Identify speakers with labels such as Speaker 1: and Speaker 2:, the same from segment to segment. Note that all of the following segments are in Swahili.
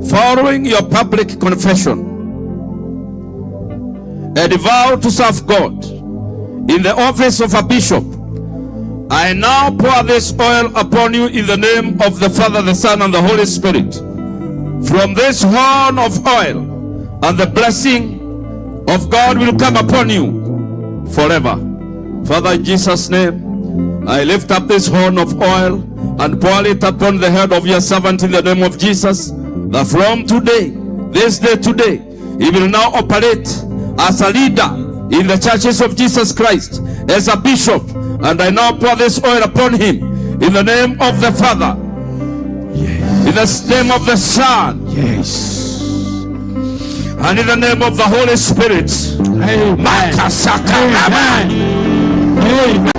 Speaker 1: following your public confession and vow to serve God in the office of a bishop, I now pour this oil upon you in the name of the Father, the Son, and the Holy Spirit. From this horn of oil, and the blessing of God will come upon you forever. Father, in Jesus' name, I lift up this horn of oil and pour it upon the head of your servant in the name of Jesus, that from today, this day today, he will now operate as a leader in the churches of Jesus Christ, as a bishop. And I now pour this oil upon him in the name of the Father, in the name of the Son, and in the name of the Holy Spirit. Amen. Amen.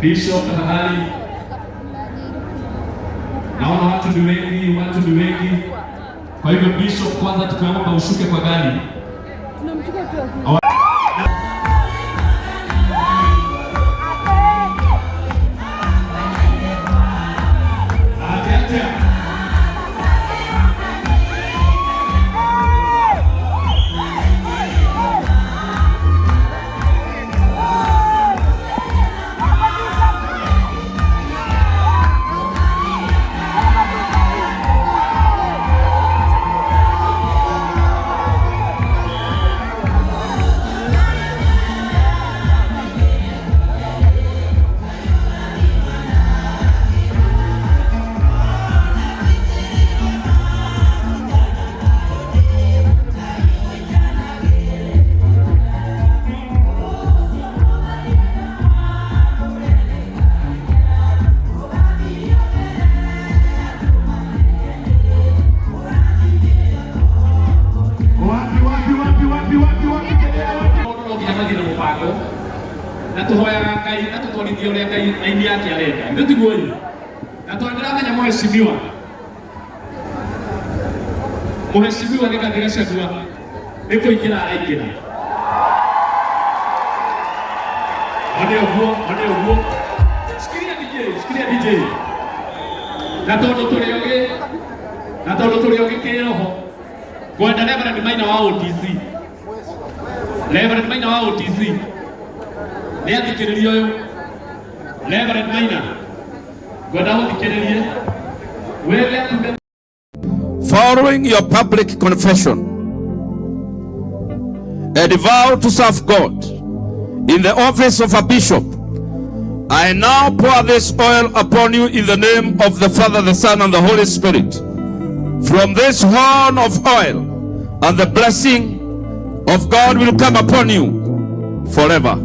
Speaker 2: Bishop tafadhali. Naona watu ni wengi. Kwa hivyo Bishop, kwanza tukaomba ushuke kwa gari. Tunamchukua tu. Mheshimiwa ni katika shagua niko ikira aikira ode ugo sikiria DJ na todo tulioge kiroho kwenda Reverend Maina wa OTC ni athikiririo uyu Reverend Maina kwenda uthikiririe wewe.
Speaker 1: Following your public confession and vow to serve God in the office of a bishop, I now pour this oil upon you in the name of the Father, the Son, and the Holy Spirit. From this horn of oil, and the blessing of God will come upon you forever.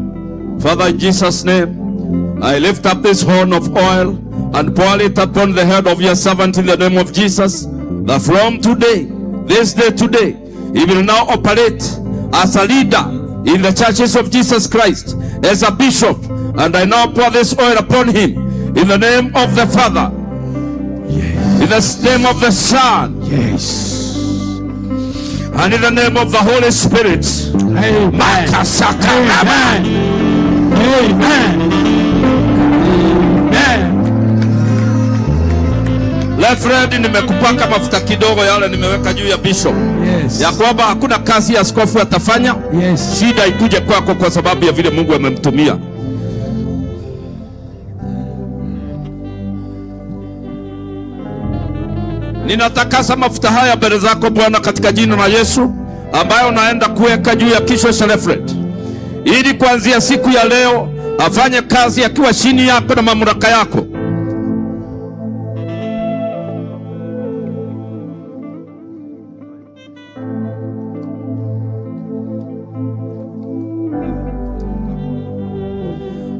Speaker 1: Father, in Jesus' name, I lift up this horn of oil and pour it upon the head of your servant in the name of Jesus, that from today, this day today, he will now operate as a leader in the churches of Jesus Christ, as a bishop. And I now pour this oil upon him in the name of the Father, yes, in the name of the Son, yes, and in the name of the Holy Spirit. Amen. Amen. Amen. Reverend, nimekupaka mafuta kidogo yale nimeweka juu ya bishop. Yes. Ya kwamba hakuna kazi ya askofu atafanya. Yes. Shida ikuje kwako kwa sababu ya vile Mungu amemtumia. Ninatakasa mafuta haya mbele zako Bwana, katika jina la Yesu, ambayo naenda kuweka juu ya kichwa cha Reverend, ili kuanzia siku ya leo afanye kazi akiwa chini yako na mamlaka yako.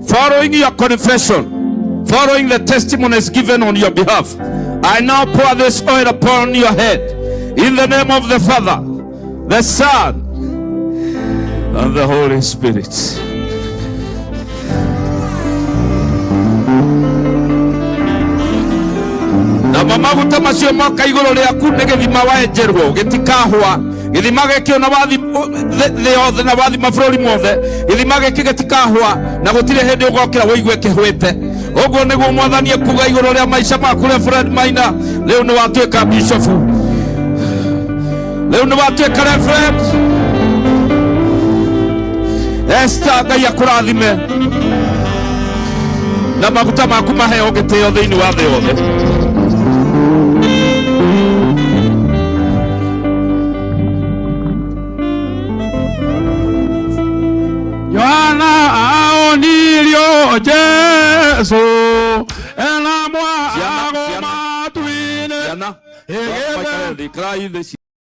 Speaker 1: Following your confession, following the testimonies given on your behalf, I now pour this oil upon your head in the name of the Father, the Son, and the Holy Spirit. Na maguta macio moka iguru riaku ni githima wenjerwo gitikahwa githima gikio na wathi the othe na wathi mabũrũri mothe githima giki gitikahwa na gutire hindi ugokira woigue kihwite. Uguo niguo Mwathani kuga iguru ria maica maku Reverend Maina. Riu ni watuika bishop, riu ni watuika Reverend. Esta Ngai akurathime na maguta maku maheo gitio thiini wa thĩ yothe. Yohana aonirio Jesu ena mwa agoma tuine.